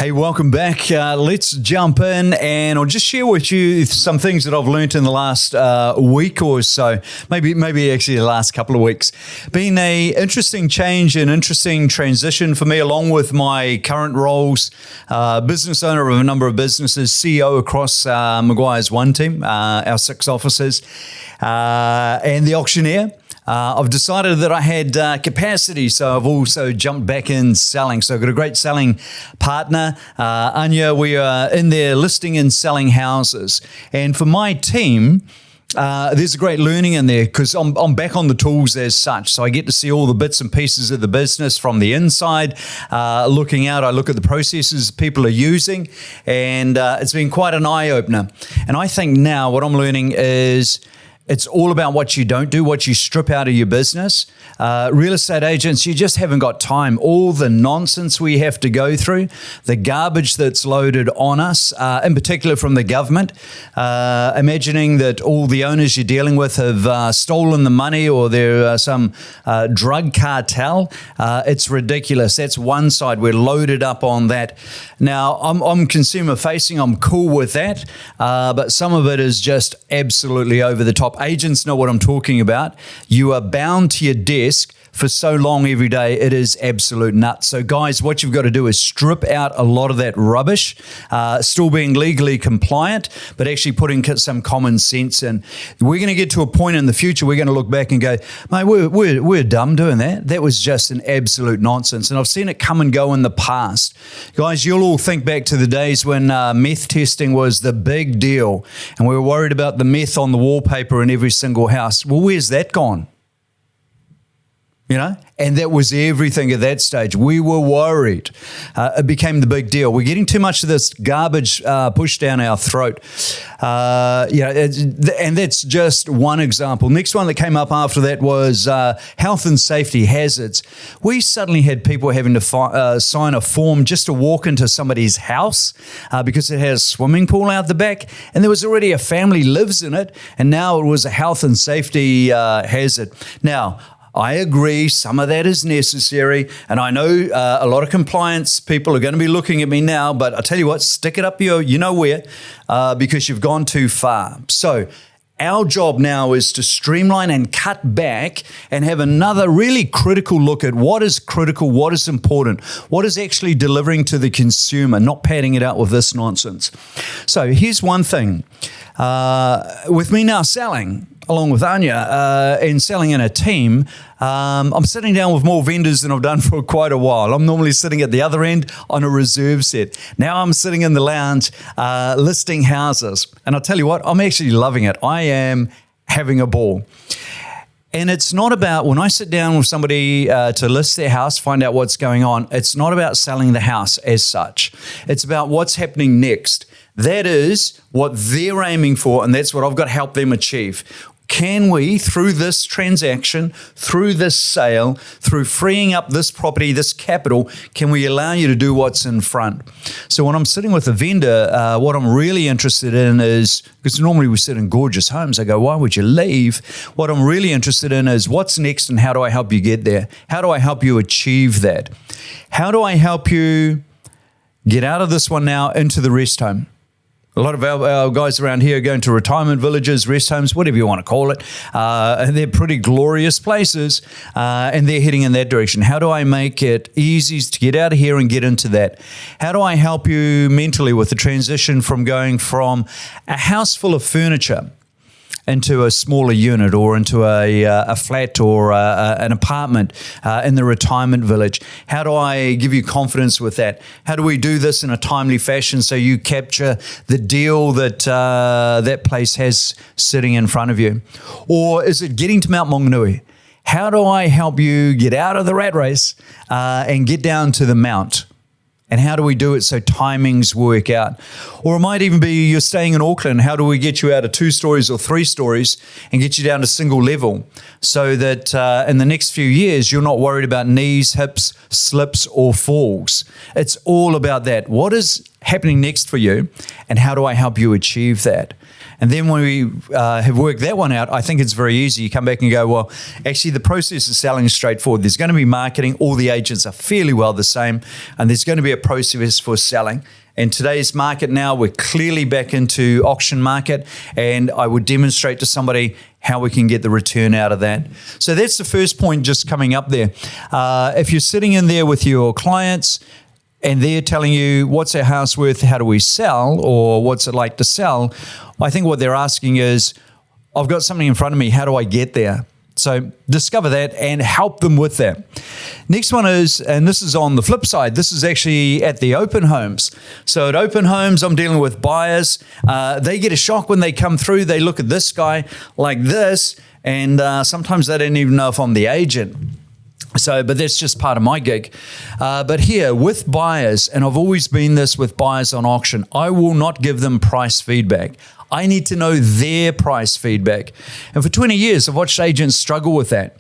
Hey, welcome back. Let's jump in and I'll just share with you some things that I've learned in the last week or so, maybe actually the last couple of weeks. Been a interesting change and interesting transition for me along with my current roles, business owner of a number of businesses, CEO across Maguire's One team, our 6 offices, and the auctioneer. I've decided that I had capacity, so I've also jumped back in selling. So I've got a great selling partner, Anya. We are in there listing and selling houses. And for my team, there's a great learning in there because I'm back on the tools as such. So I get to see all the bits and pieces of the business from the inside, looking out. I look at the processes people are using, and it's been quite an eye-opener. And I think now what I'm learning is it's all about what you don't do, what you strip out of your business. Real estate agents, you just haven't got time. All the nonsense we have to go through, the garbage that's loaded on us, in particular from the government, imagining that all the owners you're dealing with have stolen the money or they're some drug cartel. It's ridiculous. That's one side. We're loaded up on that. Now, I'm consumer facing. I'm cool with that. But some of it is just absolutely over the top. Agents know what I'm talking about. You are bound to your desk for so long every day, it is absolute nuts. So guys, what you've got to do is strip out a lot of that rubbish, still being legally compliant, but actually putting some common sense in. We're going to get to a point in the future, we're going to look back and go, mate, we're dumb doing that. That was just an absolute nonsense. And I've seen it come and go in the past. Guys, you'll all think back to the days when meth testing was the big deal and we were worried about the meth on the wallpaper in every single house. Well, where's that gone? You know, and that was everything at that stage. We were worried. It became the big deal. We're getting too much of this garbage pushed down our throat. And that's just one example. Next one that came up after that was health and safety hazards. We suddenly had people having to sign a form just to walk into somebody's house because it has a swimming pool out the back, and there was already a family lives in it, and now it was a health and safety hazard. Now, I agree, some of that is necessary, and I know a lot of compliance people are going to be looking at me now, but I tell you what, stick it up your, you know where, because you've gone too far. So our job now is to streamline and cut back and have another really critical look at what is critical, what is important, what is actually delivering to the consumer, not padding it out with this nonsense. So here's one thing. With me now selling, along with Anya, and selling in a team, I'm sitting down with more vendors than I've done for quite a while. I'm normally sitting at the other end on a reserve set. Now I'm sitting in the lounge listing houses. And I'll tell you what, I'm actually loving it. I am having a ball. And it's not about, when I sit down with somebody to list their house, find out what's going on, it's not about selling the house as such. It's about what's happening next. That is what they're aiming for, and that's what I've got to help them achieve. Can we, through this transaction, through this sale, through freeing up this property, this capital, can we allow you to do what's in front? So when I'm sitting with a vendor, what I'm really interested in is, because normally we sit in gorgeous homes, I go, why would you leave? What I'm really interested in is what's next and how do I help you get there? How do I help you achieve that? How do I help you get out of this one now into the rest home? A lot of our guys around here are going to retirement villages, rest homes, whatever you want to call it. And they're pretty glorious places, and they're heading in that direction. How do I make it easy to get out of here and get into that? How do I help you mentally with the transition from going from a house full of furniture into a smaller unit or into a flat or an apartment in the retirement village? How do I give you confidence with that? How do we do this in a timely fashion so you capture the deal that that place has sitting in front of you? Or is it getting to Mount Maunganui? How do I help you get out of the rat race and get down to the Mount? And how do we do it so timings work out? Or it might even be you're staying in Auckland. How do we get you out of 2 stories or 3 stories and get you down to single level so that in the next few years, you're not worried about knees, hips, slips, or falls? It's all about that. What is happening next for you and how do I help you achieve that? And then when we have worked that one out, I think it's very easy. You come back and go, well, actually the process of selling is straightforward. There's going to be marketing. All the agents are fairly well the same. And there's going to be a process for selling. In today's market now, we're clearly back into auction market, and I would demonstrate to somebody how we can get the return out of that. So that's the first point just coming up there. If you're sitting in there with your clients and they're telling you, what's our house worth, how do we sell, or what's it like to sell, I think what they're asking is, I've got something in front of me, how do I get there? So discover that and help them with that. Next one is, and this is on the flip side, this is actually at the open homes. So at open homes, I'm dealing with buyers. They get a shock when they come through. They look at this guy like this, and sometimes they don't even know if I'm the agent. So, but that's just part of my gig. But here with buyers, and I've always been this with buyers on auction, I will not give them price feedback. I need to know their price feedback. And for 20 years, I've watched agents struggle with that.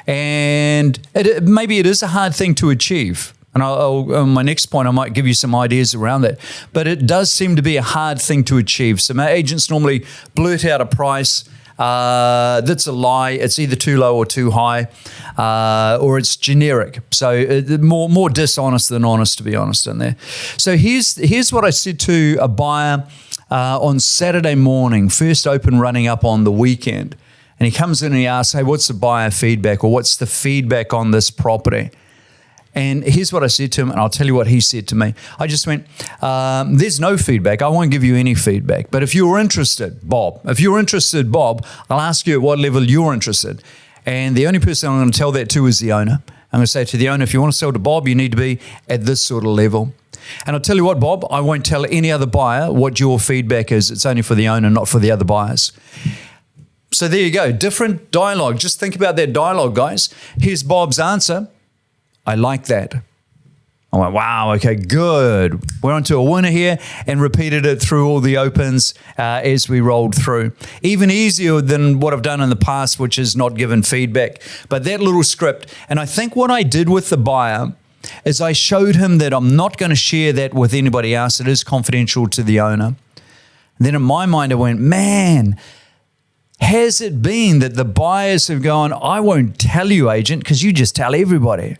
And maybe it is a hard thing to achieve. And on my next point, I might give you some ideas around that. But it does seem to be a hard thing to achieve. So my agents normally blurt out a price. That's a lie. It's either too low or too high, or it's generic. So more dishonest than honest, to be honest, in there. So here's what I said to a buyer on Saturday morning, first open running up on the weekend. And he comes in and he asks, hey, what's the buyer feedback, or what's the feedback on this property? And here's what I said to him, and I'll tell you what he said to me. I just went, there's no feedback. I won't give you any feedback. But if you're interested, Bob, I'll ask you at what level you're interested. And the only person I'm going to tell that to is the owner. I'm going to say to the owner, if you want to sell to Bob, you need to be at this sort of level. And I'll tell you what, Bob, I won't tell any other buyer what your feedback is. It's only for the owner, not for the other buyers. So there you go, different dialogue. Just think about that dialogue, guys. Here's Bob's answer. I like that. I went, wow, okay, good. We're on to a winner here, and repeated it through all the opens as we rolled through. Even easier than what I've done in the past, which is not given feedback. But that little script, and I think what I did with the buyer is I showed him that I'm not going to share that with anybody else. It is confidential to the owner. And then in my mind, I went, man, has it been that the buyers have gone, I won't tell you, agent, because you just tell everybody.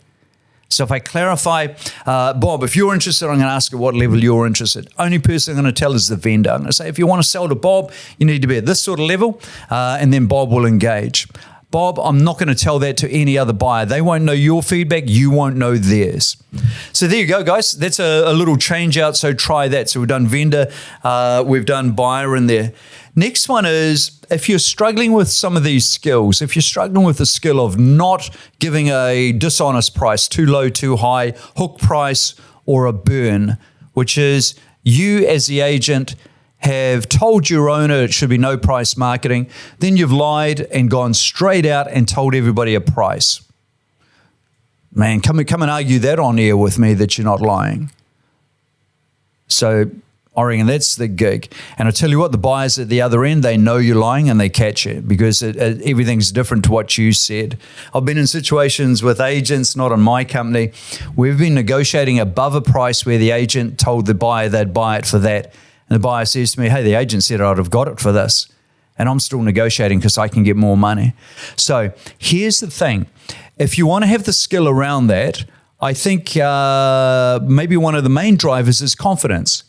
So if I clarify, Bob, if you're interested, I'm going to ask at what level you're interested. Only person I'm going to tell is the vendor. I'm going to say, if you want to sell to Bob, you need to be at this sort of level, and then Bob will engage. Bob, I'm not going to tell that to any other buyer. They won't know your feedback. You won't know theirs. So there you go, guys. That's a little change out. So try that. So we've done vendor. We've done buyer in there. Next one is, if you're struggling with some of these skills, if you're struggling with the skill of not giving a dishonest price, too low, too high, hook price, or a burn, which is you as the agent have told your owner it should be no price marketing, then you've lied and gone straight out and told everybody a price. Man, come and argue that on air with me that you're not lying. So I reckon that's the gig. And I tell you what, the buyers at the other end, they know you're lying and they catch it because everything's different to what you said. I've been in situations with agents, not in my company. We've been negotiating above a price where the agent told the buyer they'd buy it for that. And the buyer says to me, hey, the agent said I'd have got it for this. And I'm still negotiating because I can get more money. So here's the thing. If you want to have the skill around that, I think maybe one of the main drivers is confidence.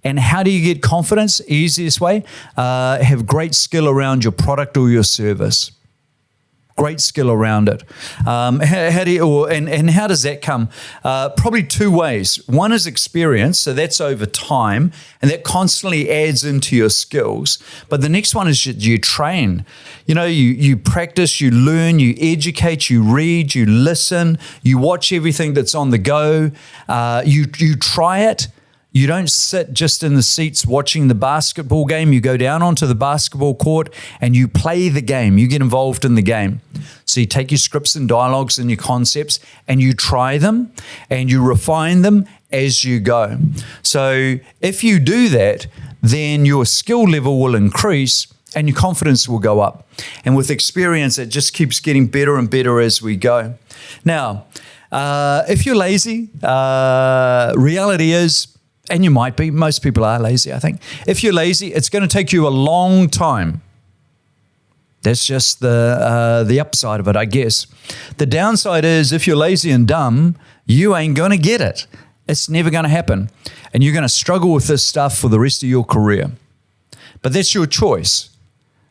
And how do you get confidence? Easiest way, have great skill around your product or your service. Great skill around it. How does that come? Probably two ways. One is experience, so that's over time, and that constantly adds into your skills. But the next one is you train. You know, you practice, you learn, you educate, you read, you listen, you watch everything that's on the go. You try it. You don't sit just in the seats watching the basketball game. You go down onto the basketball court and you play the game. You get involved in the game. So you take your scripts and dialogues and your concepts and you try them and you refine them as you go. So if you do that, then your skill level will increase and your confidence will go up. And with experience, it just keeps getting better and better as we go. Now, if you're lazy, reality is, And you might be. Most people are lazy, I think. If you're lazy, it's going to take you a long time. That's just the upside of it, I guess. The downside is if you're lazy and dumb, you ain't going to get it. It's never going to happen. And you're going to struggle with this stuff for the rest of your career. But that's your choice.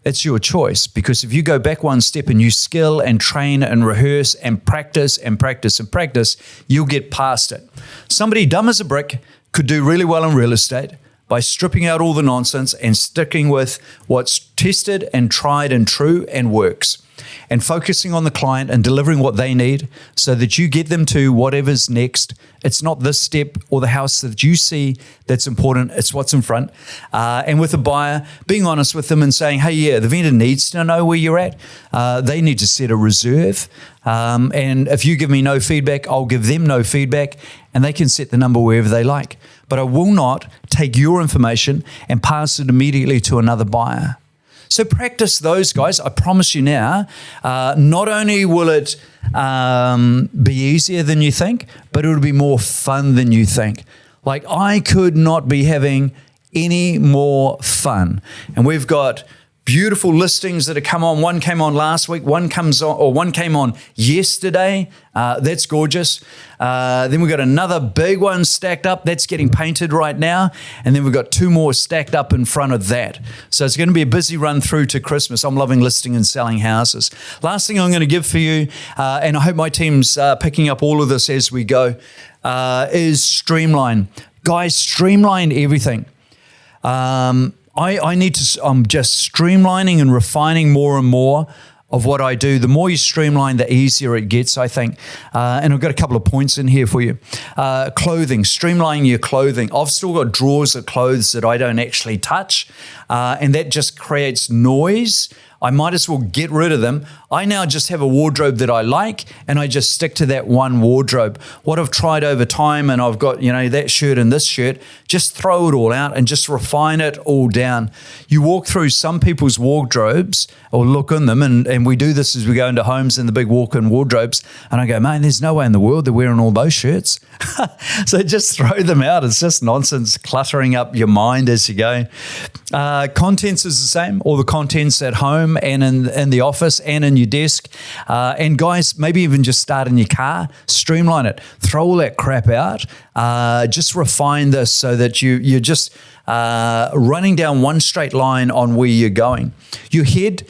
It's your choice, because if you go back one step and you skill and train and rehearse and practice and practice and practice, you'll get past it. Somebody dumb as a brick could do really well in real estate by stripping out all the nonsense and sticking with what's tested and tried and true and works, and focusing on the client and delivering what they need so that you get them to whatever's next. It's not this step or the house that you see that's important. It's what's in front. And with a buyer, being honest with them and saying, hey, yeah, the vendor needs to know where you're at. They need to set a reserve. And if you give me no feedback, I'll give them no feedback, and they can set the number wherever they like. But I will not take your information and pass it immediately to another buyer. So practice those, guys. I promise you now, not only will it be easier than you think, but it'll be more fun than you think. Like, I could not be having any more fun. And we've got beautiful listings that have come on. One came on last week, one came on yesterday. That's gorgeous. Then we've got another big one stacked up. That's getting painted right now. And then we've got 2 more stacked up in front of that. So it's going to be a busy run through to Christmas. I'm loving listing and selling houses. Last thing I'm going to give for you, and I hope my team's picking up all of this as we go, is streamline. Guys, streamline everything. I'm just streamlining and refining more and more of what I do. The more you streamline, the easier it gets, I think. And I've got a couple of points in here for you. Clothing, streamlining your clothing. I've still got drawers of clothes that I don't actually touch, and that just creates noise. I might as well get rid of them. I now just have a wardrobe that I like, and I just stick to that one wardrobe. What I've tried over time, and I've got, that shirt and this shirt, just throw it all out and just refine it all down. You walk through some people's wardrobes or look in them, and we do this as we go into homes in the big walk-in wardrobes, and I go, man, there's no way in the world they're wearing all those shirts. So just throw them out. It's just nonsense, cluttering up your mind as you go. Contents is the same. All the contents at home and in the office and in your desk. And guys, maybe even just start in your car, streamline it, throw all that crap out. Just refine this so that you're just running down one straight line on where you're going. Your head,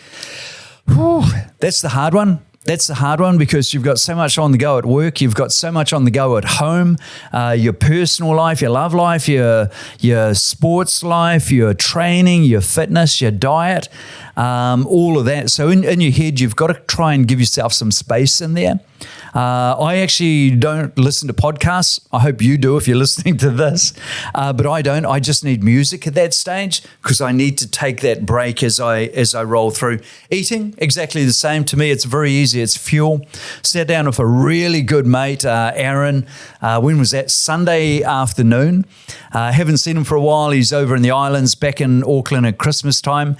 that's the hard one. That's the hard one, because you've got so much on the go at work. You've got so much on the go at home, your personal life, your love life, your sports life, your training, your fitness, your diet, all of that. So in your head, you've got to try and give yourself some space in there. I actually don't listen to podcasts. I hope you do if you're listening to this, but I don't. I just need music at that stage, because I need to take that break as I roll through. Eating, exactly the same. To me, it's very easy. It's fuel. Sat down with a really good mate, Aaron. When was that? Sunday afternoon. Haven't seen him for a while. He's over in the islands, back in Auckland at Christmas time,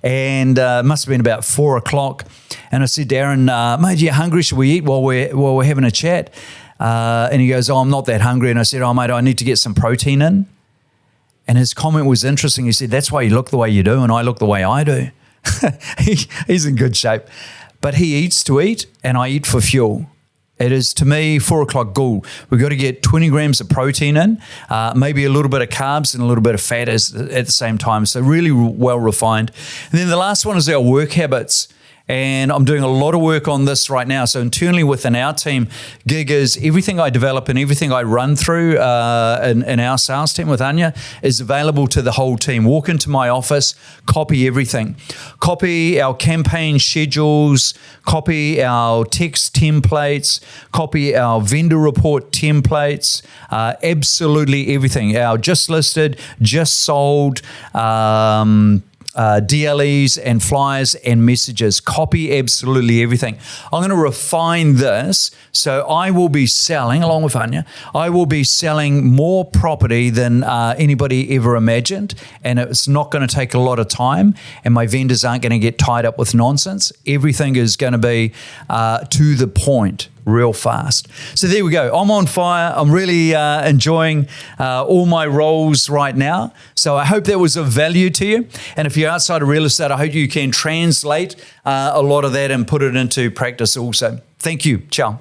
and must have been about 4 o'clock. And I said to Aaron, mate, are you hungry? Should we eat while we're having a chat? And he goes, oh, I'm not that hungry. And I said, oh, mate, I need to get some protein in. And his comment was interesting. He said, that's why you look the way you do, and I look the way I do. He's in good shape. But he eats to eat, and I eat for fuel. It is, to me, 4 o'clock goal. We've got to get 20 grams of protein in, maybe a little bit of carbs and a little bit of fat at the same time. So really well refined. And then the last one is our work habits. And I'm doing a lot of work on this right now. So internally within our team, gig is everything I develop and everything I run through in our sales team with Anya is available to the whole team. Walk into my office, copy everything. Copy our campaign schedules, copy our text templates, copy our vendor report templates, absolutely everything. Our just listed, just sold, DLEs and flyers and messages. Copy absolutely everything. I'm going to refine this, so I will be selling, along with Anya, I will be selling more property than anybody ever imagined, and it's not going to take a lot of time, and my vendors aren't going to get tied up with nonsense. Everything is going to be to the point. real fast. So there we go. I'm on fire. I'm really enjoying all my roles right now. So I hope that was of value to you. And if you're outside of real estate, I hope you can translate a lot of that and put it into practice also. Thank you. Ciao.